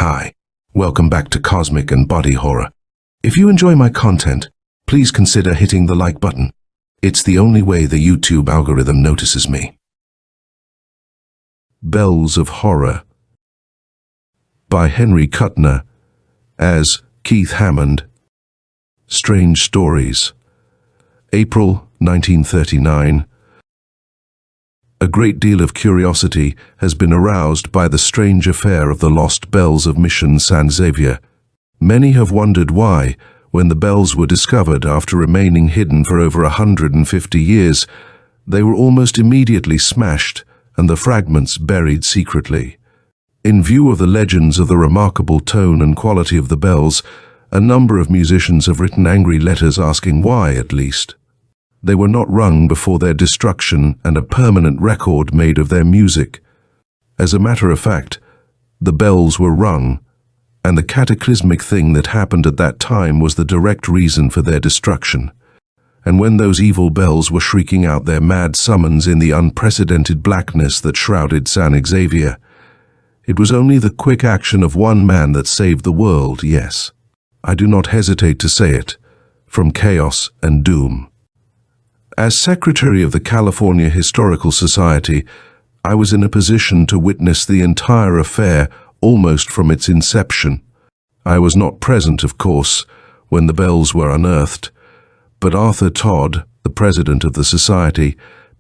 Hi, welcome back to Cosmic and Body Horror. If you enjoy my content, please consider hitting the like button. It's the only way the YouTube algorithm notices me. Bells of Horror by Henry Kuttner as Keith Hammond. Strange Stories. April 1939. A great deal of curiosity has been aroused by the strange affair of the lost bells of Mission San Xavier. Many have wondered why, when the bells were discovered after remaining hidden for over 150 years, they were almost immediately smashed and the fragments buried secretly. In view of the legends of the remarkable tone and quality of the bells, a number of musicians have written angry letters asking why, at least. They were not rung before their destruction and a permanent record made of their music. As a matter of fact, the bells were rung, and the cataclysmic thing that happened at that time was the direct reason for their destruction. And when those evil bells were shrieking out their mad summons in the unprecedented blackness that shrouded San Xavier, it was only the quick action of one man that saved the world, yes. I do not hesitate to say it, from chaos and doom. As Secretary of the California Historical Society, I was in a position to witness the entire affair almost from its inception. I was not present, of course, when the bells were unearthed, but Arthur Todd, the president of the society,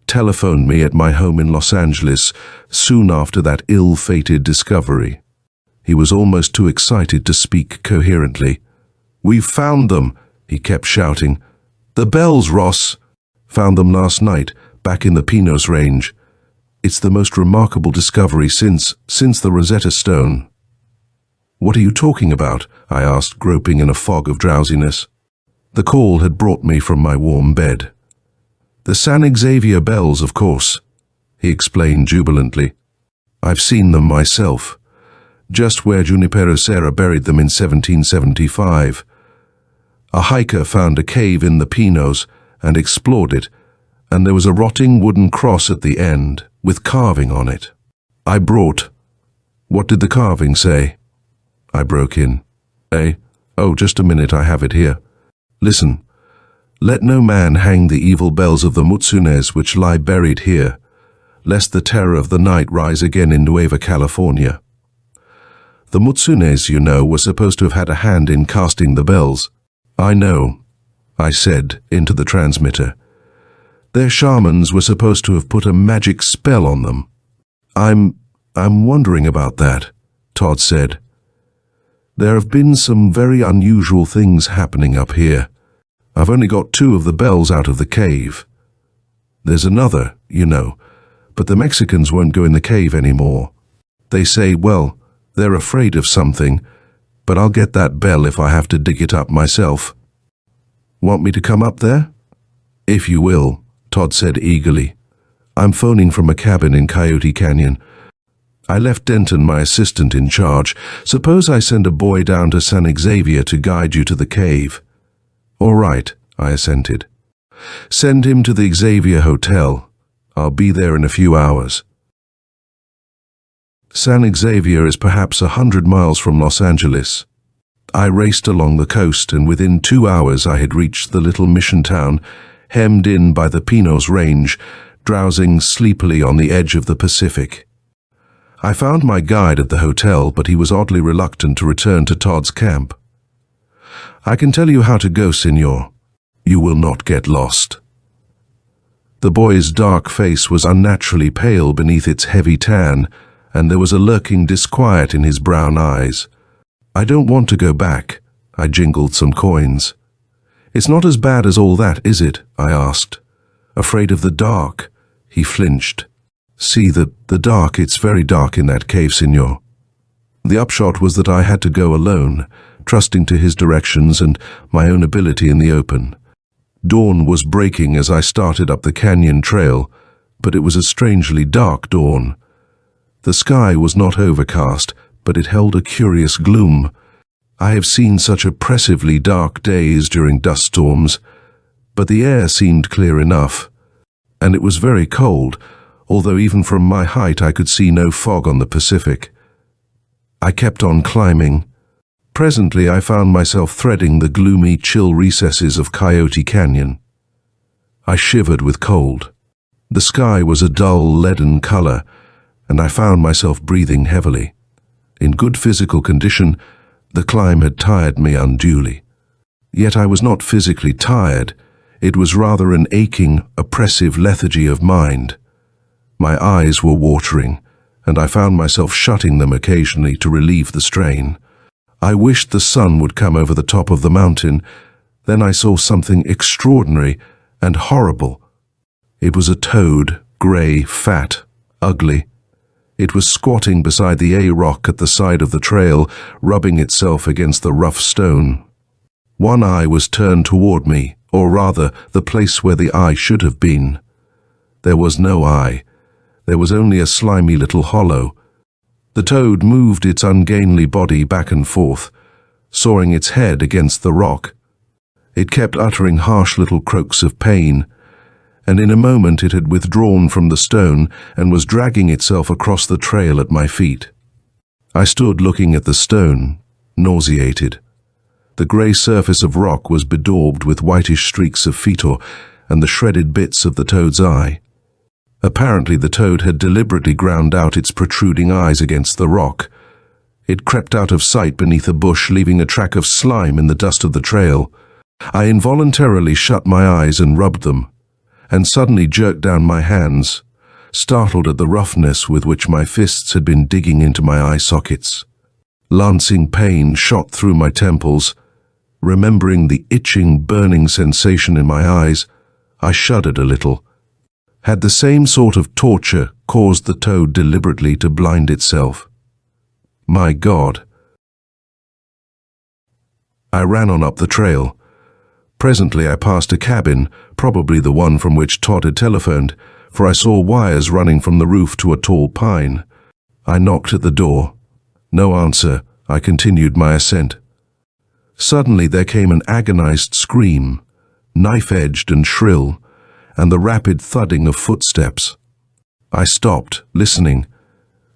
telephoned me at my home in Los Angeles soon after that ill-fated discovery. He was almost too excited to speak coherently. "We've found them," he kept shouting. "The bells, Ross! Found them last night, back in the Pinos Range. It's the most remarkable discovery since the Rosetta Stone." "What are you talking about?" I asked, groping in a fog of drowsiness. The call had brought me from my warm bed. "The San Xavier bells, of course," he explained jubilantly. "I've seen them myself, just where Junipero Serra buried them in 1775. A hiker found a cave in the Pinos and explored it, and there was a rotting wooden cross at the end, with carving on it. What did the carving say?" I broke in. Oh, just a minute, I have it here. Listen. "Let no man hang the evil bells of the Mutsunes which lie buried here, lest the terror of the night rise again in Nueva California." The Mutsunes, you know, were supposed to have had a hand in casting the bells. "I know," I said into the transmitter. "Their shamans were supposed to have put a magic spell on them." I'm wondering about that," Todd said. "There have been some very unusual things happening up here. I've only got 2 of the bells out of the cave. There's another, you know, but the Mexicans won't go in the cave anymore. They say, well, they're afraid of something, but I'll get that bell if I have to dig it up myself." "Want me to come up there?" "If you will," Todd said eagerly. "I'm phoning from a cabin in Coyote Canyon. I left Denton, my assistant, in charge. Suppose I send a boy down to San Xavier to guide you to the cave?" "All right," I assented. "Send him to the Xavier Hotel. I'll be there in a few hours." San Xavier is perhaps 100 miles from Los Angeles. I raced along the coast, and within 2 hours I had reached the little mission town, hemmed in by the Pinos Range, drowsing sleepily on the edge of the Pacific. I found my guide at the hotel, but he was oddly reluctant to return to Todd's camp. "I can tell you how to go, Senor. You will not get lost." The boy's dark face was unnaturally pale beneath its heavy tan, and there was a lurking disquiet in his brown eyes. "I don't want to go back." I jingled some coins. "It's not as bad as all that, is it?" I asked. "Afraid of the dark?" He flinched. "See, the dark, it's very dark in that cave, Senor." The upshot was that I had to go alone, trusting to his directions and my own ability in the open. Dawn was breaking as I started up the canyon trail, but it was a strangely dark dawn. The sky was not overcast, but it held a curious gloom. I have seen such oppressively dark days during dust storms, but the air seemed clear enough, and it was very cold, although even from my height I could see no fog on the Pacific. I kept on climbing. Presently I found myself threading the gloomy, chill recesses of Coyote Canyon. I shivered with cold. The sky was a dull, leaden color, and I found myself breathing heavily. In good physical condition, the climb had tired me unduly. Yet I was not physically tired. It was rather an aching, oppressive lethargy of mind. My eyes were watering, and I found myself shutting them occasionally to relieve the strain. I wished the sun would come over the top of the mountain. Then I saw something extraordinary and horrible. It was a toad, grey, fat, ugly. It was squatting beside the A-rock at the side of the trail, rubbing itself against the rough stone. One eye was turned toward me, or rather, the place where the eye should have been. There was no eye. There was only a slimy little hollow. The toad moved its ungainly body back and forth, sawing its head against the rock. It kept uttering harsh little croaks of pain, and in a moment it had withdrawn from the stone and was dragging itself across the trail at my feet. I stood looking at the stone, nauseated. The grey surface of rock was bedaubed with whitish streaks of fetor and the shredded bits of the toad's eye. Apparently the toad had deliberately ground out its protruding eyes against the rock. It crept out of sight beneath a bush, leaving a track of slime in the dust of the trail. I involuntarily shut my eyes and rubbed them, and suddenly jerked down my hands, startled at the roughness with which my fists had been digging into my eye sockets. Lancing pain shot through my temples. Remembering the itching, burning sensation in my eyes, I shuddered a little. Had the same sort of torture caused the toad deliberately to blind itself? My God! I ran on up the trail. Presently I passed a cabin, probably the one from which Todd had telephoned, for I saw wires running from the roof to a tall pine. I knocked at the door. No answer. I continued my ascent. Suddenly there came an agonized scream, knife-edged and shrill, and the rapid thudding of footsteps. I stopped, listening.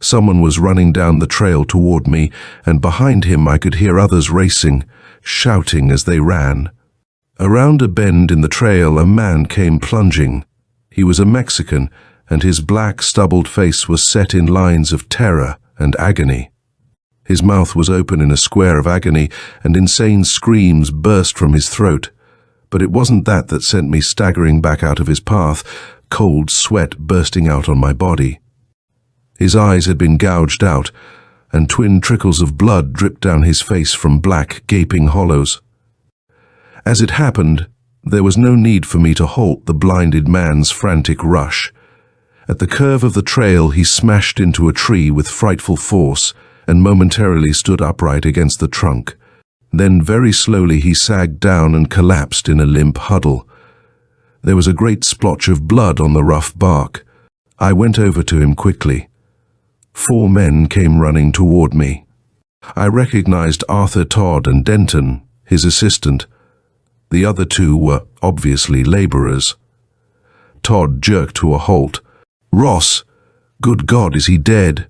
Someone was running down the trail toward me, and behind him I could hear others racing, shouting as they ran. Around a bend in the trail a man came plunging. He was a Mexican, and his black, stubbled face was set in lines of terror and agony. His mouth was open in a square of agony, and insane screams burst from his throat. But it wasn't that sent me staggering back out of his path, cold sweat bursting out on my body. His eyes had been gouged out, and twin trickles of blood dripped down his face from black, gaping hollows. As it happened, there was no need for me to halt the blinded man's frantic rush. At the curve of the trail he smashed into a tree with frightful force and momentarily stood upright against the trunk. Then very slowly he sagged down and collapsed in a limp huddle. There was a great splotch of blood on the rough bark. I went over to him quickly. 4 men came running toward me. I recognized Arthur Todd and Denton, his assistant. The other 2 were obviously laborers. Todd jerked to a halt. "Ross! Good God, is he dead?"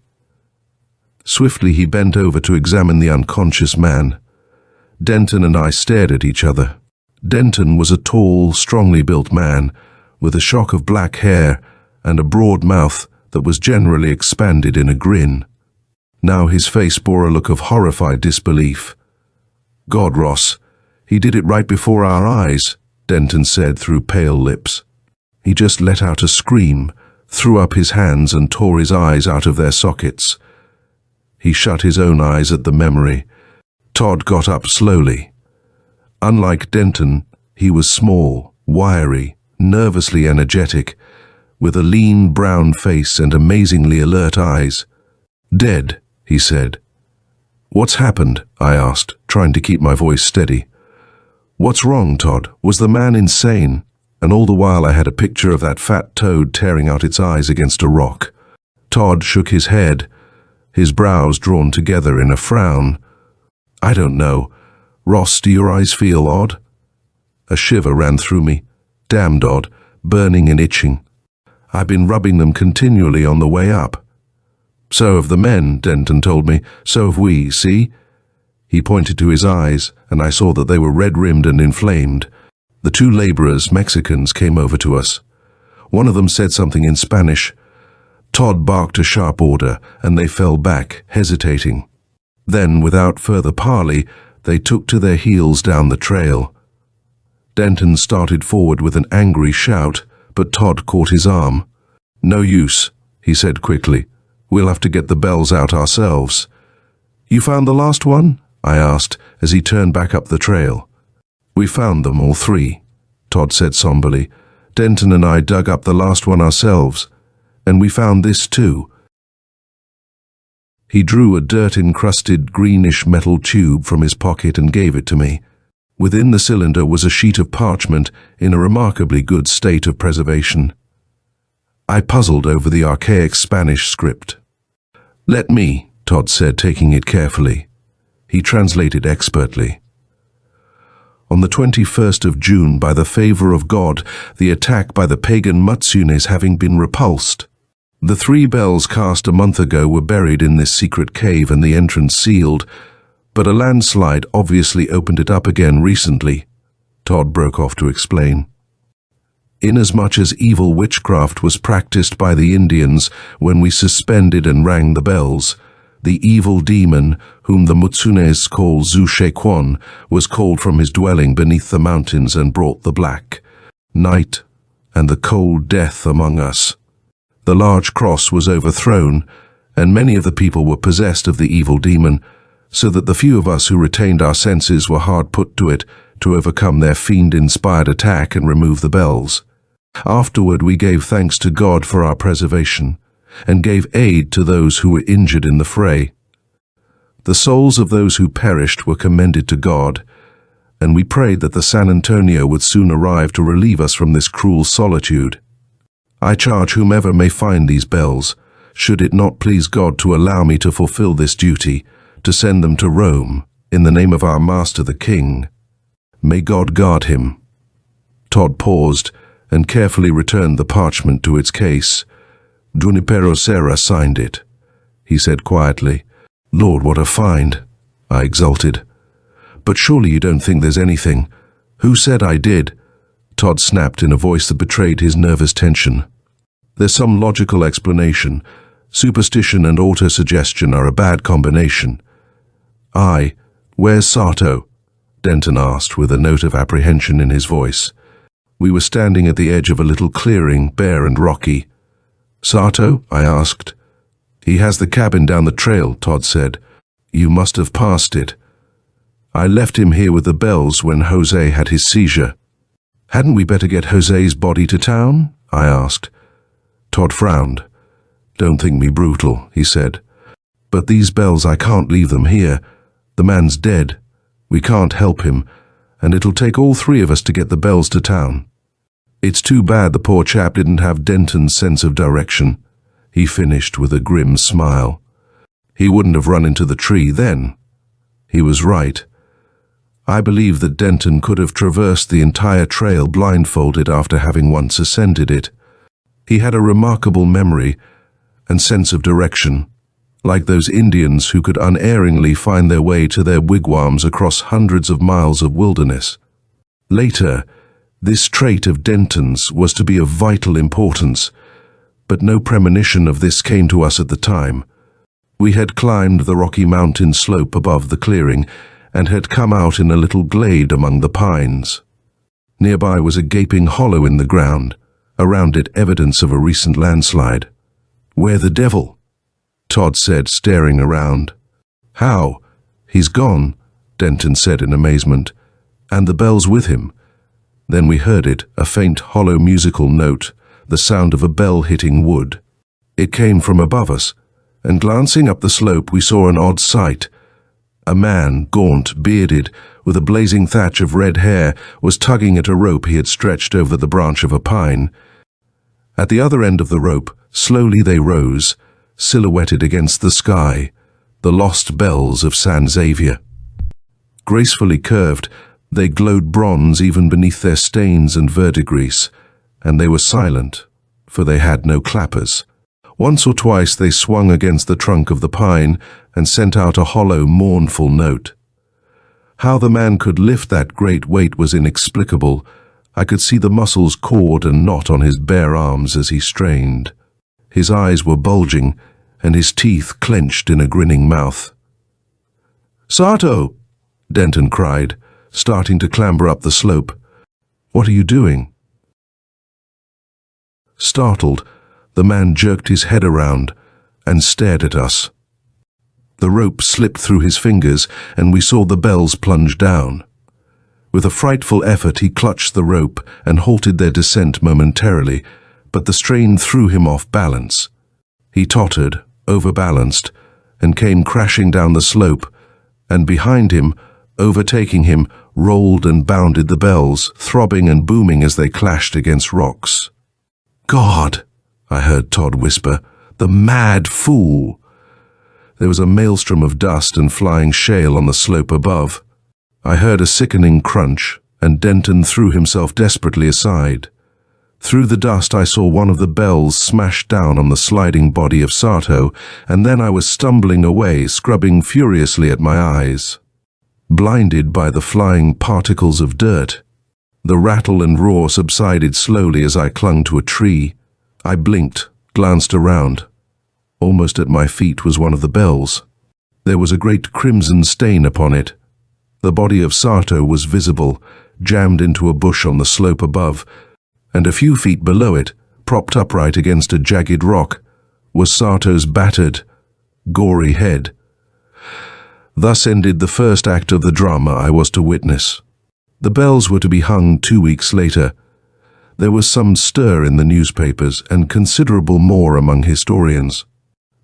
Swiftly he bent over to examine the unconscious man. Denton and I stared at each other. Denton was a tall, strongly built man, with a shock of black hair and a broad mouth that was generally expanded in a grin. Now his face bore a look of horrified disbelief. "God, Ross, he did it right before our eyes," Denton said through pale lips. He just let out a scream, threw up his hands and tore his eyes out of their sockets. He shut his own eyes at the memory. Todd got up slowly. Unlike Denton, he was small, wiry, nervously energetic, with a lean brown face and amazingly alert eyes. "Dead," he said. "What's happened?" I asked, trying to keep my voice steady. "What's wrong, Todd? Was the man insane?" And all the while I had a picture of that fat toad tearing out its eyes against a rock. Todd shook his head, his brows drawn together in a frown. "I don't know. Ross, do your eyes feel odd?" A shiver ran through me. Damned odd, burning and itching. I've been rubbing them continually on the way up. "So have the men," Denton told me. "So have we, see?" He pointed to his eyes, and I saw that they were red-rimmed and inflamed. The two laborers, Mexicans, came over to us. One of them said something in Spanish. Todd barked a sharp order, and they fell back, hesitating. Then, without further parley, they took to their heels down the trail. Denton started forward with an angry shout, but Todd caught his arm. "No use," he said quickly. "We'll have to get the bells out ourselves." "You found the last one?" I asked, as he turned back up the trail. "We found them, all three," Todd said somberly. "Denton and I dug up the last one ourselves, and we found this too." He drew a dirt-encrusted greenish metal tube from his pocket and gave it to me. Within the cylinder was a sheet of parchment in a remarkably good state of preservation. I puzzled over the archaic Spanish script. "Let me," Todd said, taking it carefully. He translated expertly. "On the 21st of June, by the favor of God, the attack by the pagan Mutsunes having been repulsed. The 3 bells cast a month ago were buried in this secret cave and the entrance sealed, but a landslide obviously opened it up again recently," Todd broke off to explain. "Inasmuch as evil witchcraft was practiced by the Indians when we suspended and rang the bells, the evil demon, whom the Mutsunes call Zul-Che-Quon, was called from his dwelling beneath the mountains and brought the black night and the cold death among us. The large cross was overthrown, and many of the people were possessed of the evil demon, so that the few of us who retained our senses were hard put to it to overcome their fiend-inspired attack and remove the bells. Afterward we gave thanks to God for our preservation, and gave aid to those who were injured in the fray. The souls of those who perished were commended to God, and we prayed that the San Antonio would soon arrive to relieve us from this cruel solitude. I charge whomever may find these bells, should it not please God to allow me to fulfill this duty, to send them to Rome, in the name of our Master the King. May God guard him." Todd paused and carefully returned the parchment to its case. "Junipero Serra signed it," he said quietly. "Lord, what a find," I exulted. "But surely you don't think there's anything?" "Who said I did?" Todd snapped in a voice that betrayed his nervous tension. "There's some logical explanation. Superstition and autosuggestion are a bad combination." "Where's Sato?" Denton asked with a note of apprehension in his voice. We were standing at the edge of a little clearing, bare and rocky. "Sato?" I asked. "He has the cabin down the trail," Todd said. "You must have passed it. I left him here with the bells when Jose had his seizure." "Hadn't we better get Jose's body to town?" I asked. Todd frowned. "Don't think me brutal," he said. "But these bells, I can't leave them here. The man's dead. We can't help him, and it'll take all 3 of us to get the bells to town. It's too bad the poor chap didn't have Denton's sense of direction," he finished with a grim smile. "He wouldn't have run into the tree then." He was right. I believe that Denton could have traversed the entire trail blindfolded after having once ascended it. He had a remarkable memory and sense of direction, like those Indians who could unerringly find their way to their wigwams across hundreds of miles of wilderness. Later, this trait of Denton's was to be of vital importance, but no premonition of this came to us at the time. We had climbed the rocky mountain slope above the clearing and had come out in a little glade among the pines. Nearby was a gaping hollow in the ground, around it evidence of a recent landslide. "Where the devil?" Todd said, staring around. "How? He's gone," Denton said in amazement. "And the bells with him." Then we heard it, a faint, hollow musical note, the sound of a bell hitting wood. It came from above us, and glancing up the slope we saw an odd sight. A man, gaunt, bearded, with a blazing thatch of red hair, was tugging at a rope he had stretched over the branch of a pine. At the other end of the rope, slowly they rose, silhouetted against the sky, the lost bells of San Xavier. Gracefully curved, they glowed bronze even beneath their stains and verdigris, and they were silent, for they had no clappers. Once or twice they swung against the trunk of the pine and sent out a hollow, mournful note. How the man could lift that great weight was inexplicable. I could see the muscles cord and knot on his bare arms as he strained. His eyes were bulging, and his teeth clenched in a grinning mouth. "Sato!" Denton cried, starting to clamber up the slope. "What are you doing?" Startled, the man jerked his head around and stared at us. The rope slipped through his fingers, and we saw the bells plunge down. With a frightful effort he clutched the rope and halted their descent momentarily, but the strain threw him off balance. He tottered, overbalanced, and came crashing down the slope, and behind him, overtaking him, rolled and bounded the bells, throbbing and booming as they clashed against rocks. "God!" I heard Todd whisper. "The mad fool!" There was a maelstrom of dust and flying shale on the slope above. I heard a sickening crunch, and Denton threw himself desperately aside. Through the dust I saw one of the bells smash down on the sliding body of Sato, and then I was stumbling away, scrubbing furiously at my eyes. Blinded by the flying particles of dirt, the rattle and roar subsided slowly as I clung to a tree. I blinked, glanced around. Almost at my feet was one of the bells. There was a great crimson stain upon it. The body of Sato was visible, jammed into a bush on the slope above, and a few feet below it, propped upright against a jagged rock, was Sato's battered, gory head. Thus ended the first act of the drama I was to witness. The bells were to be hung 2 weeks later. There was some stir in the newspapers and considerable more among historians.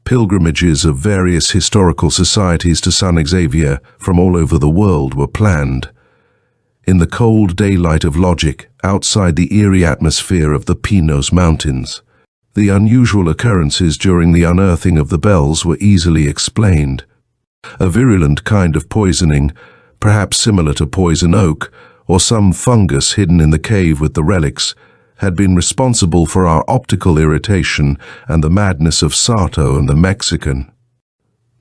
Pilgrimages of various historical societies to San Xavier from all over the world were planned. In the cold daylight of logic, outside the eerie atmosphere of the Pinos Mountains, the unusual occurrences during the unearthing of the bells were easily explained. A virulent kind of poisoning, perhaps similar to poison oak, or some fungus hidden in the cave with the relics, had been responsible for our optical irritation and the madness of Sato and the Mexican.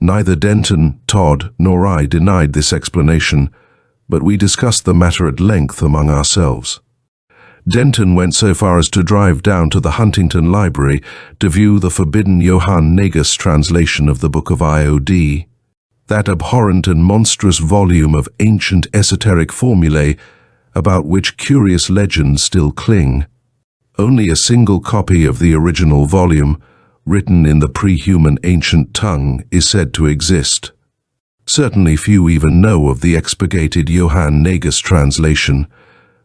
Neither Denton, Todd, nor I denied this explanation, but we discussed the matter at length among ourselves. Denton went so far as to drive down to the Huntington Library to view the forbidden Johann Negus translation of the Book of Iod, that abhorrent and monstrous volume of ancient esoteric formulae about which curious legends still cling. Only a single copy of the original volume, written in the pre-human ancient tongue, is said to exist. Certainly few even know of the expurgated Johann Negus translation,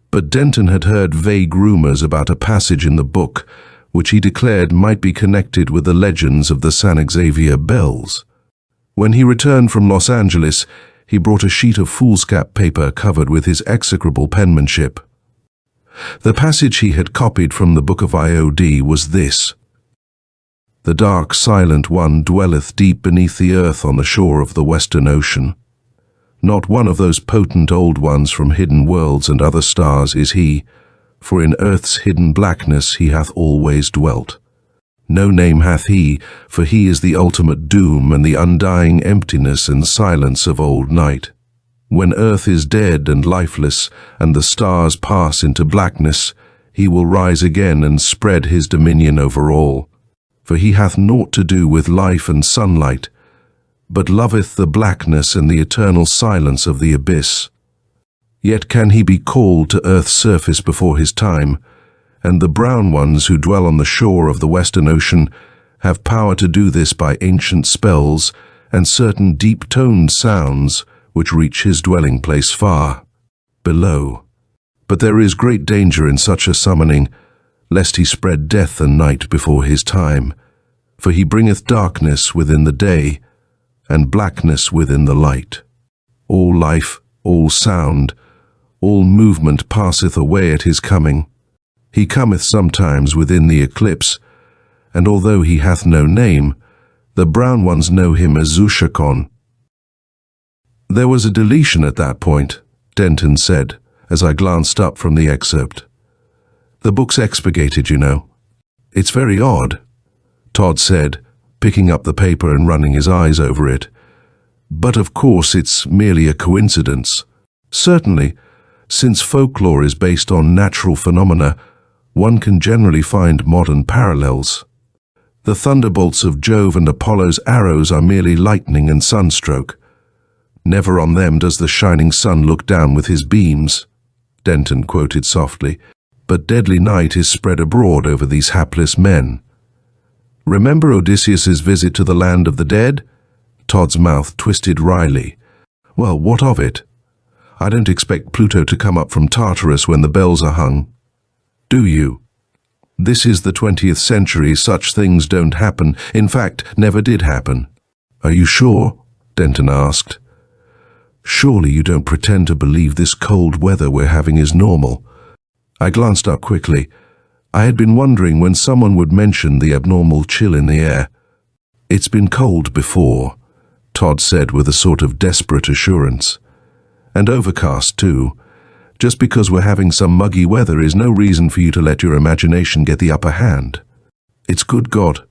but Denton had heard vague rumors about a passage in the book which he declared might be connected with the legends of the San Xavier bells. When he returned from Los Angeles, he brought a sheet of foolscap paper covered with his execrable penmanship. The passage he had copied from the Book of Iod was this: "The dark, silent one dwelleth deep beneath the earth on the shore of the Western Ocean. Not one of those potent old ones from hidden worlds and other stars is he, for in earth's hidden blackness he hath always dwelt. No name hath he, for he is the ultimate doom and the undying emptiness and silence of old night. When earth is dead and lifeless, and the stars pass into blackness, he will rise again and spread his dominion over all. For he hath naught to do with life and sunlight, but loveth the blackness and the eternal silence of the abyss. Yet can he be called to earth's surface before his time, and the brown ones who dwell on the shore of the Western Ocean have power to do this by ancient spells and certain deep-toned sounds which reach his dwelling place far below. But there is great danger in such a summoning, lest he spread death and night before his time, for he bringeth darkness within the day, and blackness within the light. All life, all sound, all movement passeth away at his coming. He cometh sometimes within the eclipse, and although he hath no name, the brown ones know him as Zushakon." "There was a deletion at that point," Denton said, as I glanced up from the excerpt. "The book's expurgated, you know. It's very odd." Todd said, picking up the paper and running his eyes over it. But of course it's merely a coincidence. Certainly, since folklore is based on natural phenomena, one can generally find modern parallels. The thunderbolts of Jove and Apollo's arrows are merely lightning and sunstroke. Never on them does the shining sun look down with his beams, Denton quoted softly, but deadly night is spread abroad over these hapless men. Remember Odysseus's visit to the land of the dead? Todd's mouth twisted wryly. Well, what of it? I don't expect Pluto to come up from Tartarus when the bells are hung. Do you? This is the 20th century, such things don't happen, in fact, never did happen. Are you sure? Denton asked. Surely you don't pretend to believe this cold weather we're having is normal. I glanced up quickly. I had been wondering when someone would mention the abnormal chill in the air. It's been cold before, Todd said with a sort of desperate assurance. And overcast too. Just because we're having some muggy weather is no reason for you to let your imagination get the upper hand. It's good God.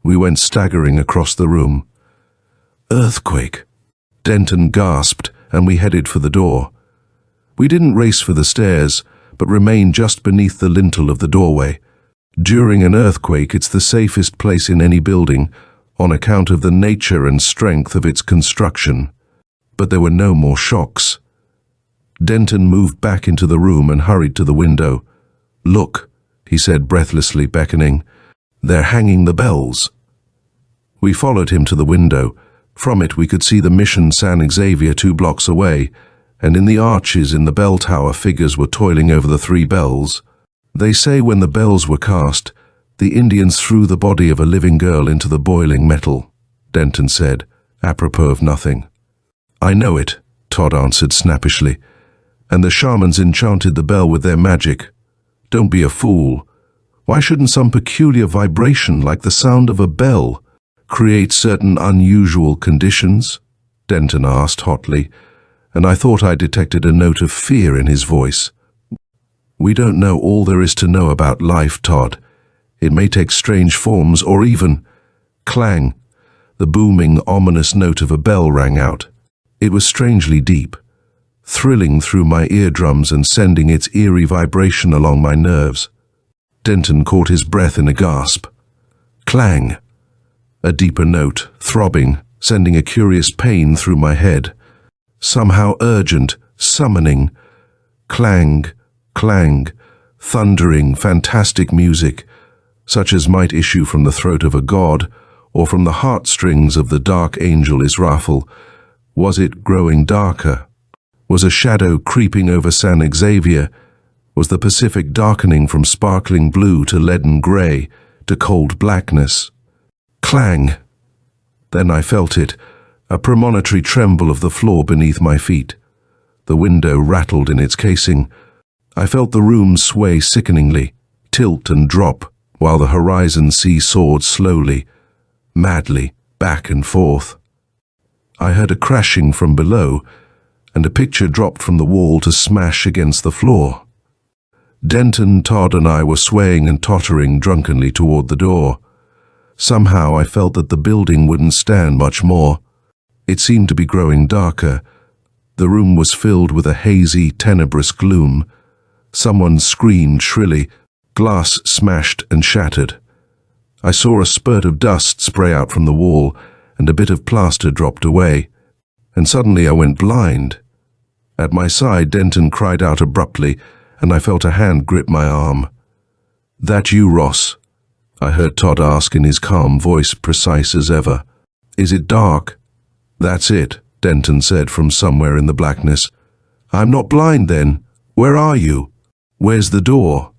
We went staggering across the room. Earthquake. Denton gasped, and we headed for the door. We didn't race for the stairs, but remained just beneath the lintel of the doorway. During an earthquake, it's the safest place in any building, on account of the nature and strength of its construction. But there were no more shocks. Denton moved back into the room and hurried to the window. Look, he said breathlessly, beckoning. They're hanging the bells. We followed him to the window. From it we could see the mission San Xavier 2 blocks away, and in the arches in the bell tower figures were toiling over the 3 bells. They say when the bells were cast, the Indians threw the body of a living girl into the boiling metal, Denton said, apropos of nothing. I know it, Todd answered snappishly. And the shamans enchanted the bell with their magic. Don't be a fool. Why shouldn't some peculiar vibration like the sound of a bell create certain unusual conditions? Denton asked hotly, and I thought I detected a note of fear in his voice. We don't know all there is to know about life, Todd. It may take strange forms or even... Clang. The booming, ominous note of a bell rang out. It was strangely deep, thrilling through my eardrums and sending its eerie vibration along my nerves. Denton caught his breath in a gasp. Clang. A deeper note, throbbing, sending a curious pain through my head. Somehow urgent, summoning. Clang, clang, thundering, fantastic music, such as might issue from the throat of a god, or from the heartstrings of the dark angel Israfel. Was it growing darker? Was a shadow creeping over San Xavier? Was the Pacific darkening from sparkling blue to leaden grey, to cold blackness? Clang! Then I felt it, a premonitory tremble of the floor beneath my feet. The window rattled in its casing. I felt the room sway sickeningly, tilt and drop, while the horizon seesawed slowly, madly, back and forth. I heard a crashing from below, and a picture dropped from the wall to smash against the floor. Denton, Todd, and I were swaying and tottering drunkenly toward the door. Somehow I felt that the building wouldn't stand much more. It seemed to be growing darker. The room was filled with a hazy, tenebrous gloom. Someone screamed shrilly. Glass smashed and shattered. I saw a spurt of dust spray out from the wall, and a bit of plaster dropped away. And suddenly I went blind. At my side, Denton cried out abruptly, and I felt a hand grip my arm. That you, Ross? I heard Todd ask in his calm voice, precise as ever. Is it dark? That's it, Denton said from somewhere in the blackness. I'm not blind then. Where are you? Where's the door?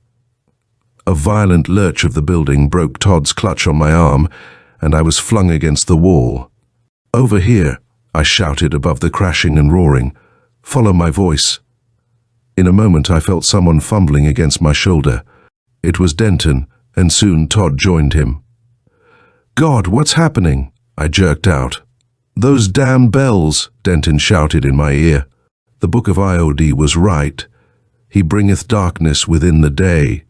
A violent lurch of the building broke Todd's clutch on my arm, and I was flung against the wall. Over here, I shouted above the crashing and roaring. Follow my voice. In a moment I felt someone fumbling against my shoulder. It was Denton, and soon Todd joined him. God, what's happening? I jerked out. Those damn bells, Denton shouted in my ear. The Book of Iod was right. He bringeth darkness within the day.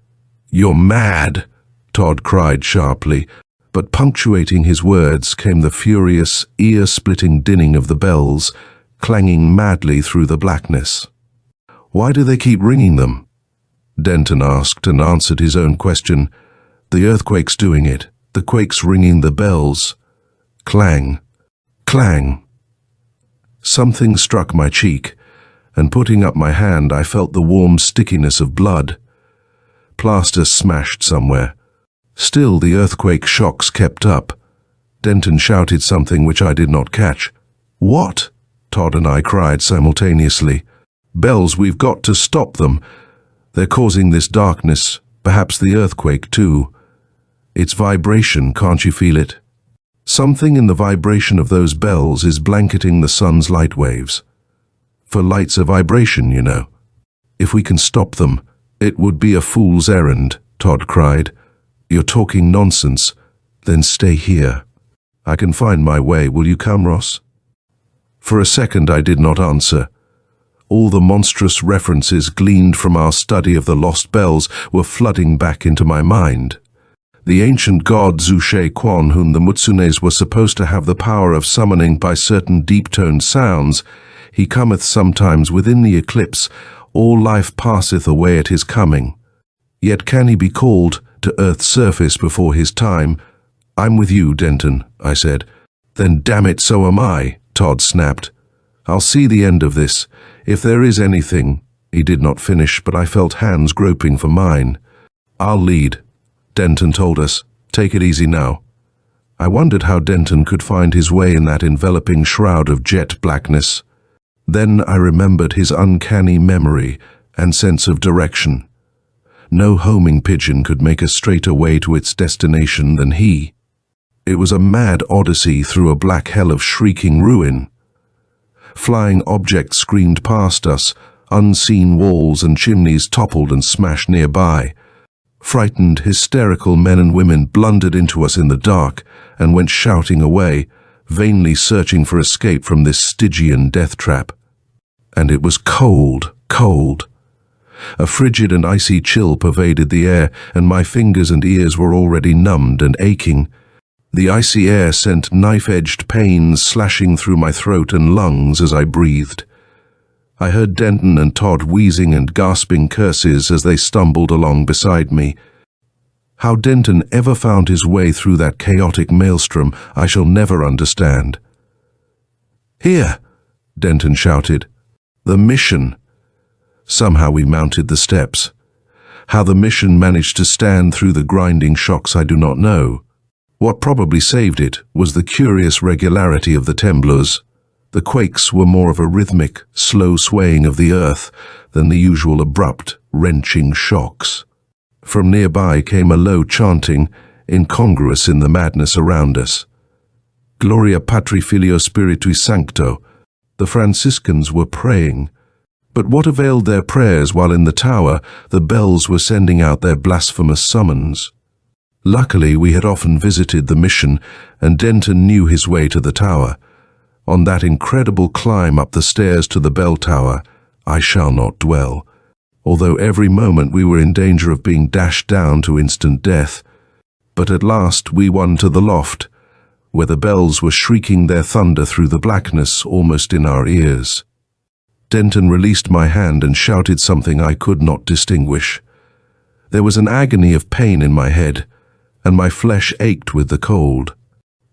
You're mad, Todd cried sharply, but punctuating his words came the furious, ear-splitting dinning of the bells, clanging madly through the blackness. "Why do they keep ringing them?" Denton asked and answered his own question. "The earthquake's doing it. The quake's ringing the bells." Clang, clang. Something struck my cheek, and putting up my hand I felt the warm stickiness of blood. Plaster smashed somewhere. Still the earthquake shocks kept up. Denton shouted something which I did not catch. "What?" Todd and I cried simultaneously. "Bells, we've got to stop them. They're causing this darkness, perhaps the earthquake too. It's vibration, can't you feel it? Something in the vibration of those bells is blanketing the sun's light waves. For light's a vibration, you know. If we can stop them, it would be a fool's errand," Todd cried. "You're talking nonsense. Then stay here. I can find my way. Will you come, Ross?" For a second I did not answer. All the monstrous references gleaned from our study of the lost bells were flooding back into my mind. The ancient god Zul-Che-Quon, whom the Mutsunes were supposed to have the power of summoning by certain deep-toned sounds, he cometh sometimes within the eclipse, all life passeth away at his coming. Yet can he be called to earth's surface before his time? "I'm with you, Denton," I said. "Then damn it, so am I," Todd snapped. "I'll see the end of this. If there is anything—" He did not finish, but I felt hands groping for mine. "I'll lead," Denton told us. "Take it easy now." I wondered how Denton could find his way in that enveloping shroud of jet blackness. Then I remembered his uncanny memory and sense of direction. No homing pigeon could make a straighter way to its destination than he. It was a mad odyssey through a black hell of shrieking ruin. Flying objects screamed past us, unseen walls and chimneys toppled and smashed nearby. Frightened, hysterical men and women blundered into us in the dark and went shouting away, vainly searching for escape from this Stygian death trap. And it was cold, cold. A frigid and icy chill pervaded the air, and my fingers and ears were already numbed and aching. The icy air sent knife-edged pains slashing through my throat and lungs as I breathed. I heard Denton and Todd wheezing and gasping curses as they stumbled along beside me. How Denton ever found his way through that chaotic maelstrom, I shall never understand. "Here!" Denton shouted. "The mission!" Somehow we mounted the steps. How the mission managed to stand through the grinding shocks I do not know. What probably saved it was the curious regularity of the temblors. The quakes were more of a rhythmic, slow swaying of the earth than the usual abrupt, wrenching shocks. From nearby came a low chanting, incongruous in the madness around us. Gloria Patri Filio Spiritui Sancto. The Franciscans were praying. But what availed their prayers while in the tower the bells were sending out their blasphemous summons? Luckily, we had often visited the mission, and Denton knew his way to the tower. On that incredible climb up the stairs to the bell tower, I shall not dwell, although every moment we were in danger of being dashed down to instant death. But at last we won to the loft, where the bells were shrieking their thunder through the blackness almost in our ears. Denton released my hand and shouted something I could not distinguish. There was an agony of pain in my head, and my flesh ached with the cold.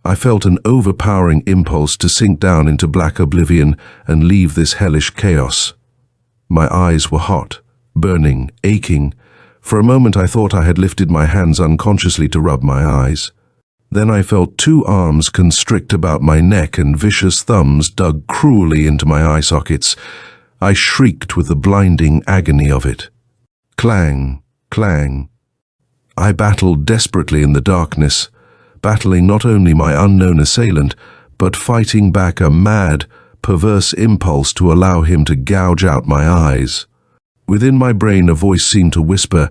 I felt an overpowering impulse to sink down into black oblivion and leave this hellish chaos. My eyes were hot, burning, aching. For a moment I thought I had lifted my hands unconsciously to rub my eyes. Then I felt two arms constrict about my neck and vicious thumbs dug cruelly into my eye sockets. I shrieked with the blinding agony of it. Clang, clang. I battled desperately in the darkness, battling not only my unknown assailant, but fighting back a mad, perverse impulse to allow him to gouge out my eyes. Within my brain a voice seemed to whisper,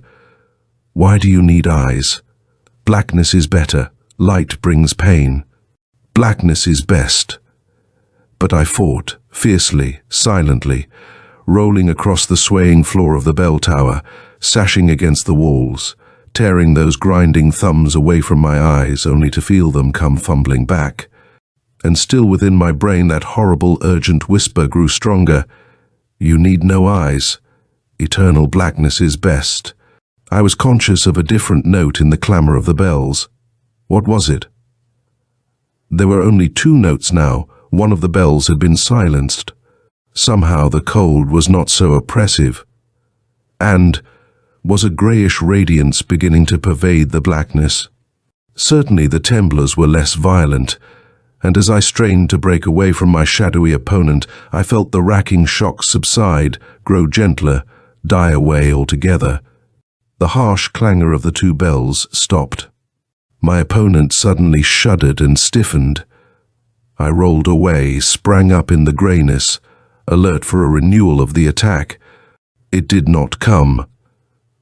"Why do you need eyes? Blackness is better. Light brings pain. Blackness is best." But I fought, fiercely, silently, rolling across the swaying floor of the bell tower, sashing against the walls, tearing those grinding thumbs away from my eyes only to feel them come fumbling back. And still within my brain that horrible urgent whisper grew stronger. You need no eyes. Eternal blackness is best. I was conscious of a different note in the clamor of the bells. What was it? There were only two notes now. One of the bells had been silenced. Somehow the cold was not so oppressive. And was a greyish radiance beginning to pervade the blackness? Certainly the temblors were less violent, and as I strained to break away from my shadowy opponent, I felt the racking shock subside, grow gentler, die away altogether. The harsh clangor of the two bells stopped. My opponent suddenly shuddered and stiffened. I rolled away, sprang up in the greyness, alert for a renewal of the attack. It did not come.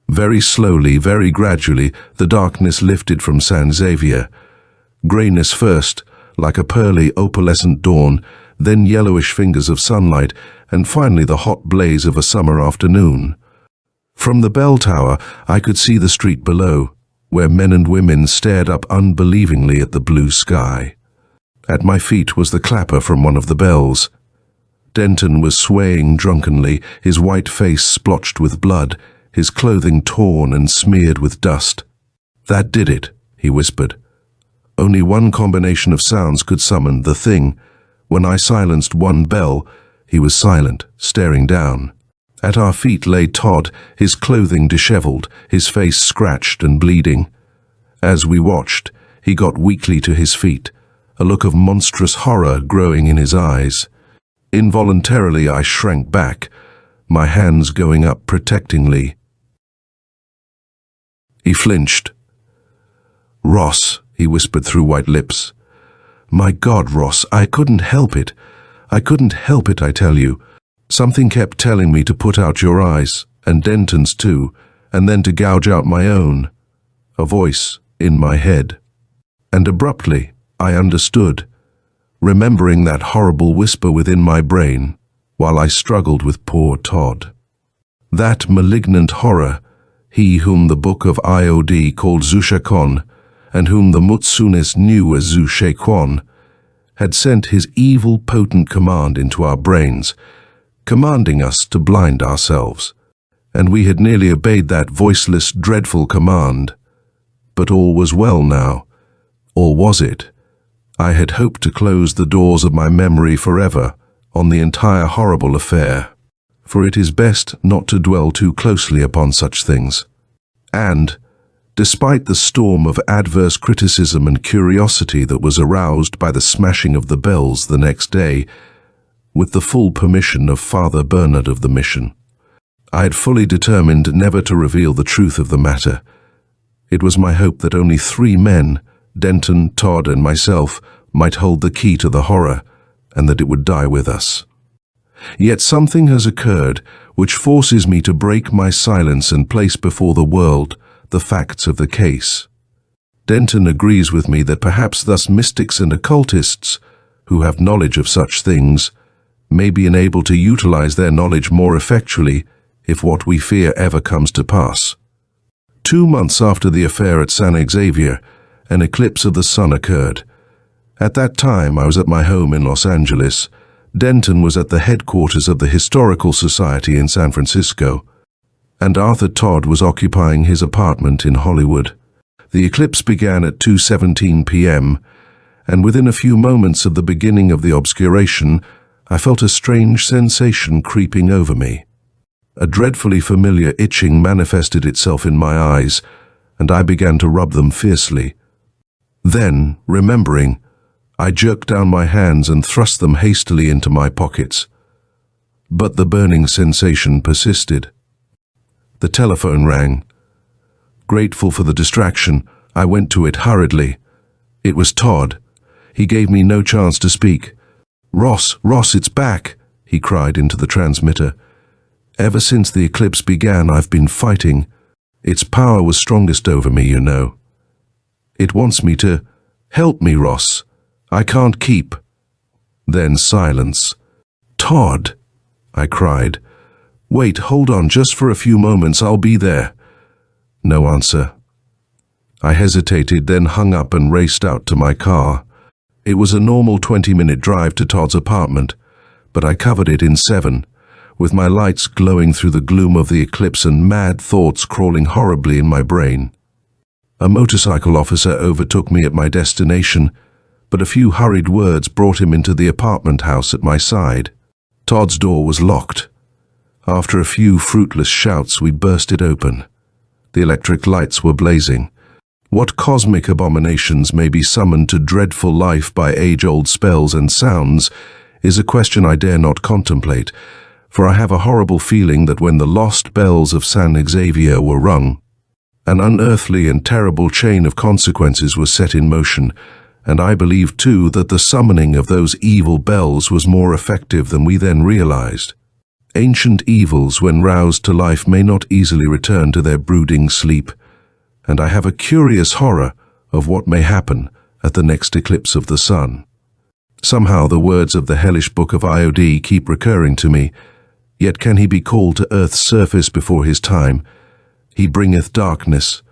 Very slowly, very gradually, the darkness lifted from San Xavier. Greyness first, like a pearly, opalescent dawn, then yellowish fingers of sunlight, and finally the hot blaze of a summer afternoon. From the bell tower, I could see the street below, where men and women stared up unbelievingly at the blue sky. At my feet was the clapper from one of the bells. Denton was swaying drunkenly, his white face splotched with blood, his clothing torn and smeared with dust. "That did it," he whispered. Only one combination of sounds could summon the thing. When I silenced one bell, he was silent, staring down. At our feet lay Todd, his clothing disheveled, his face scratched and bleeding. As we watched, he got weakly to his feet, a look of monstrous horror growing in his eyes. Involuntarily I shrank back, my hands going up protectingly. He flinched. "Ross," he whispered through white lips. "My God, Ross, I couldn't help it. I couldn't help it, I tell you. Something kept telling me to put out your eyes, and Denton's too, and then to gouge out my own." A voice in my head. And abruptly, I understood, remembering that horrible whisper within my brain, while I struggled with poor Todd. That malignant horror, he whom the Book of Iod called Zyshakon, and whom the Mutsunes knew as Zul-Che-Quon, had sent his evil potent command into our brains, commanding us to blind ourselves. And we had nearly obeyed that voiceless, dreadful command. But all was well now. Or was it? I had hoped to close the doors of my memory forever on the entire horrible affair, for it is best not to dwell too closely upon such things. And, despite the storm of adverse criticism and curiosity that was aroused by the smashing of the bells the next day, with the full permission of Father Bernard of the mission, I had fully determined never to reveal the truth of the matter. It was my hope that only 3 men, Denton, Todd, and myself, might hold the key to the horror, and that it would die with us. Yet something has occurred which forces me to break my silence and place before the world the facts of the case. Denton agrees with me that perhaps thus mystics and occultists, who have knowledge of such things, may be enabled to utilize their knowledge more effectually if what we fear ever comes to pass. 2 months after the affair at San Xavier, an eclipse of the sun occurred. At that time, I was at my home in Los Angeles. Denton was at the headquarters of the Historical Society in San Francisco, and Arthur Todd was occupying his apartment in Hollywood. The eclipse began at 2:17 p.m., and within a few moments of the beginning of the obscuration, I felt a strange sensation creeping over me. A dreadfully familiar itching manifested itself in my eyes, and I began to rub them fiercely. Then, remembering, I jerked down my hands and thrust them hastily into my pockets. But the burning sensation persisted. The telephone rang. Grateful for the distraction, I went to it hurriedly. It was Todd. He gave me no chance to speak. Ross, it's back," he cried into the transmitter. "Ever since the eclipse began, I've been fighting. Its power was strongest over me, you know. It wants me to help me, Ross. I can't keep." Then silence. "Todd," I cried. "Wait, hold on just for a few moments, I'll be there." No answer. I hesitated, then hung up and raced out to my car. It was a normal 20-minute drive to Todd's apartment, but I covered it in 7, with my lights glowing through the gloom of the eclipse and mad thoughts crawling horribly in my brain. A motorcycle officer overtook me at my destination, but a few hurried words brought him into the apartment house at my side. Todd's door was locked. After a few fruitless shouts, we burst it open. The electric lights were blazing. What cosmic abominations may be summoned to dreadful life by age-old spells and sounds is a question I dare not contemplate, for I have a horrible feeling that when the lost bells of San Xavier were rung, an unearthly and terrible chain of consequences was set in motion, and I believe too that the summoning of those evil bells was more effective than we then realized. Ancient evils, when roused to life, may not easily return to their brooding sleep, and I have a curious horror of what may happen at the next eclipse of the sun. Somehow the words of the hellish Book of Iod keep recurring to me, yet can he be called to earth's surface before his time? He bringeth darkness,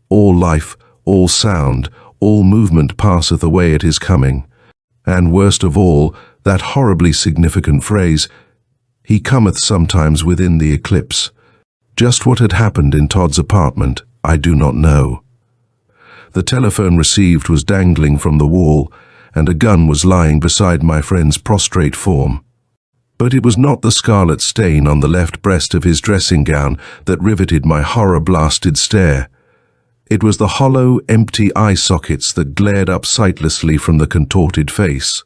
all life, all sound, all movement passeth away at his coming, and worst of all, that horribly significant phrase, he cometh sometimes within the eclipse. Just what had happened in Todd's apartment, I do not know. The telephone received was dangling from the wall, and a gun was lying beside my friend's prostrate form. But it was not the scarlet stain on the left breast of his dressing gown that riveted my horror-blasted stare. It was the hollow, empty eye sockets that glared up sightlessly from the contorted face.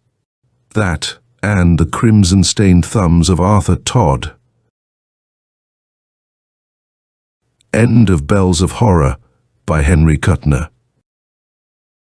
That, and the crimson-stained thumbs of Arthur Todd. End of Bells of Horror by Henry Kuttner.